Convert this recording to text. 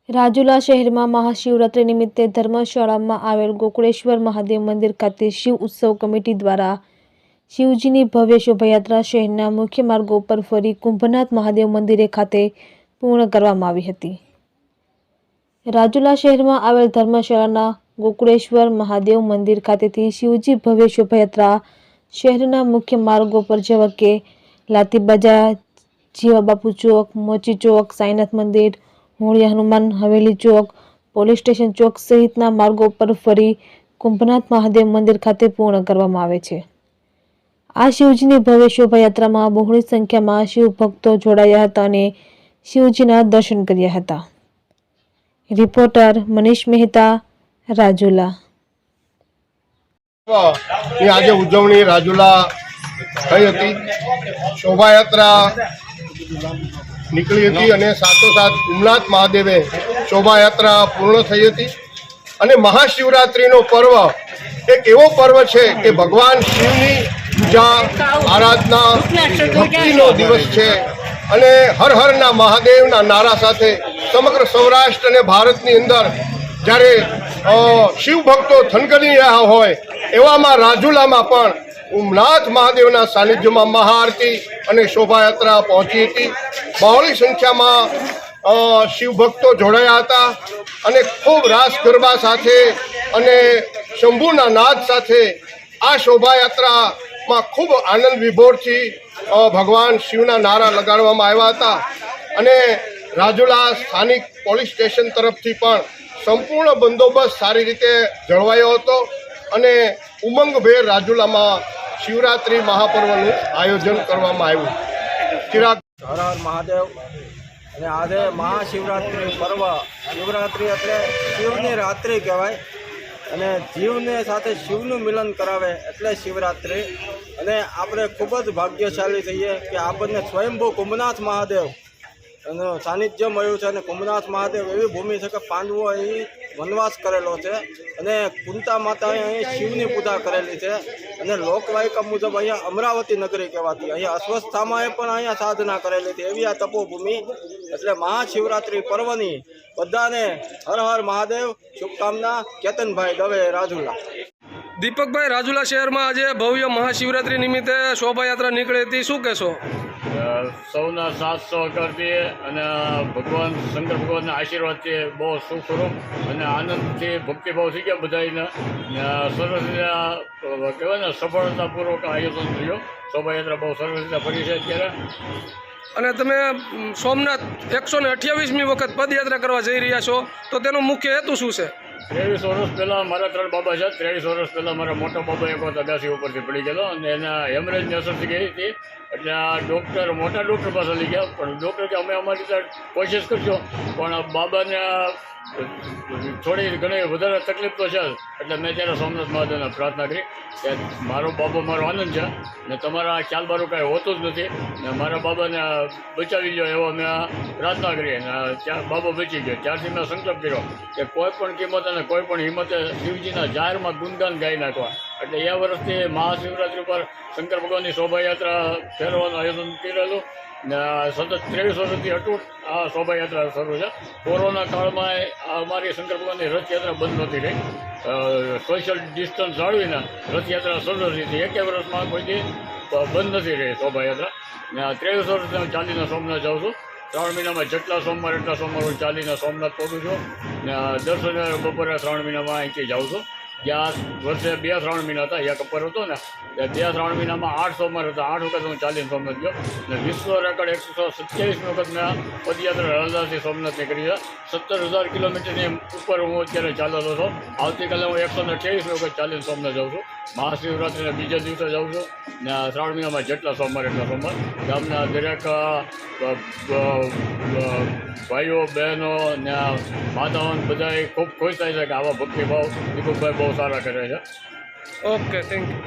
રાજુલા શહેરમાં મહાશિવરાત્રિ નિમિત્તે ધર્મશાળામાં આવેલ ગોકુળેશ્વર મહાદેવ મંદિર ખાતે શિવ ઉત્સવ કમિટી દ્વારા શિવજીની ભવ્ય શોભાયાત્રા શહેરના મુખ્ય માર્ગો પર ફરી કુંભનાથ મહાદેવ મંદિરે ખાતે પૂર્ણ કરવામાં આવી હતી। રાજુલા શહેરમાં આવેલ ધર્મશાળાના ગોકુળેશ્વર મહાદેવ મંદિર ખાતેથી શિવજી ભવ્ય શોભાયાત્રા શહેરના મુખ્ય માર્ગો પર જેવા કે લાતી બજાર, જીવા બાપુ ચોક, મોચી ચોક, સાઈનાથ મંદિર, હોળિયા હનુમાન હવેલી ચોક, પોલીસ સ્ટેશન ચોક સહિતના માર્ગો પર ફરી કુંભનાથ મહાદેવ મંદિર ખાતે પૂર્ણ કરવામાં આવે છે। આ શિવજીની ભવ્ય શોભાયાત્રામાં બહોળી સંખ્યામાં શિવ ભક્તો જોડાયા હતા અને શિવજીના દર્શન કર્યા હતા। રિપોર્ટર મનીષ મહેતા, રાજુલા। આજે ઉજવણી રાજુલા થઈ હતી। શોભાયાત્રા નીકળી હતી અને સાથોસાથ કુંભનાથ મહાદેવે શોભાયાત્રા પૂર્ણ થઈ હતી। અને મહાશિવરાત્રિનો પર્વ એક એવો પર્વ છે કે ભગવાન શિવની પૂજા આરાધના ભક્તિનો દિવસ છે અને હર હરના મહાદેવના નારા સાથે સમગ્ર સૌરાષ્ટ્ર અને ભારતની અંદર જ્યારે શિવ ભક્તો થનગની રહ્યા હોય એવામાં રાજુલામાં પણ કુંભનાથ મહાદેવના સાનિધ્યમાં મહાઆરતી અને શોભાયાત્રા પહોંચી હતી। બહોળી સંખ્યામાં શિવ ભક્તો જોડાયા હતા અને ખૂબ રાસ ગરબા સાથે અને શંભુના નાદ સાથે આ શોભાયાત્રામાં ખૂબ આનંદ વિભોરથી ભગવાન શિવના નારા લગાડવામાં આવ્યા હતા। અને રાજુલા સ્થાનિક પોલીસ સ્ટેશન તરફથી પણ સંપૂર્ણ બંદોબસ્ત સારી રીતે જળવાયો હતો અને ઉમંગભેર રાજુલામાં શિવરાત્રિ મહાપર્વનું આયોજન કરવામાં આવ્યું। ચિરાગ હર હર મહાદેવ। અને આજે મહાશિવરાત્રિ પર્વ, શિવરાત્રિ એટલે શિવની રાત્રિ કહેવાય અને જીવને સાથે શિવનું મિલન કરાવે એટલે શિવરાત્રિ। અને આપણે ખૂબ જ ભાગ્યશાળી થઈએ કે આપણને સ્વયંભૂ કુંભનાથ મહાદેવ એનું સાનિધ્ય મળ્યું છે। અને કુંભનાથ મહાદેવ એવી ભૂમિ છે કે પાંડવો અહીં વનવાસ કરેલો છે અને કુંતા માતાએ અહીં શિવની પૂજા કરેલી છે। અને લોકવાયકા મુજબ અહીંયા અમરાવતી નગરી કહેવાતી, અહીંયા અશ્વસ્થામાએ પણ અહીંયા સાધના કરેલી હતી, એવી આ તપોભૂમિ। એટલે મહાશિવરાત્રિ પર્વની બધાને હર હર મહાદેવ શુભકામના। કેતનભાઈ દવે, રાજુલા। દીપકભાઈ, રાજુલા શહેરમાં આજે ભવ્ય મહાશિવરાત્રિ નિમિત્તે શોભાયાત્રા નીકળી હતી, શું કહેશો? સૌના સાથ સહકારથી અને ભગવાન શંકર ભગવાનના આશીર્વાદથી બહુ સુખરૂપ અને આનંદથી ભક્તિભાવ થઈ ગયા બધાને। સરસ રીતે કહેવાય ને સફળતાપૂર્વક આયોજન થયું। શોભાયાત્રા બહુ સરસ રીતે ફરી છે અત્યારે। અને તમે સોમનાથ 128મી વખત પદયાત્રા કરવા જઈ રહ્યા છો, તો તેનો મુખ્ય હેતુ શું છે? 23 વર્ષ પહેલાં મારા 3 બાબા છે। 23 વર્ષ પહેલાં મારા મોટા બાબા એક વખત અગાસી ઉપરથી પડી ગયેલો અને એના હેમરેજની અસરથી ગઈ હતી। એટલે આ ડૉક્ટર, મોટા ડૉક્ટર પાસે લઈ ગયા, પણ ડૉક્ટર કે અમે અમારી રીતે કોશિશ કરશો, પણ બાબાને થોડી ઘણી વધારે તકલીફ તો છે। એટલે મેં ત્યારે સોમનાથ મહાદેવને પ્રાર્થના કરી કે મારો બાબો મારો આનંદ છે ને તમારા ખ્યાલ બારું કાંઈ હોતું જ નથી ને મારા બાબાને બચાવી લો એવો મેં પ્રાર્થના કરી અને ત્યાં બાબો બચી ગયો। ત્યારથી મેં સંકલ્પ કર્યો કે કોઈ પણ કિંમત અને કોઈ પણ હિંમતે શિવજીના જાહેરમાં ગુણગાન ગાઈ નાખવા। એટલે એ વર્ષથી મહાશિવરાત્રિ પર શંકર ભગવાનની શોભાયાત્રા ફેરવાનું આયોજન કરેલું ને સતત 23 વર્ષથી અટૂટ આ શોભાયાત્રા શરૂ છે। કોરોના કાળમાં અમારી શંકર ભગવાનની રથયાત્રા બંધ નહોતી રહી, સોશિયલ ડિસ્ટન્સ જાળવીને રથયાત્રા શરૂ થઈ હતી। એકે વર્ષમાં કોઈથી બંધ નથી રહી શોભાયાત્રા ને 23 વર્ષથી હું ચાલીને સોમનાથ જાઉં છું। 3 મહિનામાં જેટલા સોમવાર એટલા સોમવાર હું ચાલીને સોમનાથ પહોંચું છું ને દર શનિવારે બપોરે 3 મહિનામાં અહીંથી જાઉં છું। જ્યાં વર્ષે 2-3 મહિના હતા, અહીંયા કપર હતો ને, 2-3 મહિનામાં 8 સોમવાર હતા, 8 વખત હું ચાલીને સોમનાથ ગયો ને વિશ્વ રેકોર્ડ 127મી વખત મેં પદયાત્રા હળદાથી સોમનાથની કરી છે। 17,000 કિલોમીટરની ઉપર હું અત્યારે ચાલેલો છું। આવતીકાલે હું 128મી વખત ચાલીને સોમનાથ જાઉં છું। મહાશિવરાત્રિના બીજા દિવસે જાઉં છું ને 3 મહિનામાં જેટલા સોમવાર એટલા સોમવાર ગામના દરેક ભાઈઓ બહેનો ને માતાઓને બધાએ ખૂબ ખુશ થાય છે કે આવા ભક્તિભાવ દીપકભાઈ બહુ સારા કરે છે। Okay, thank you.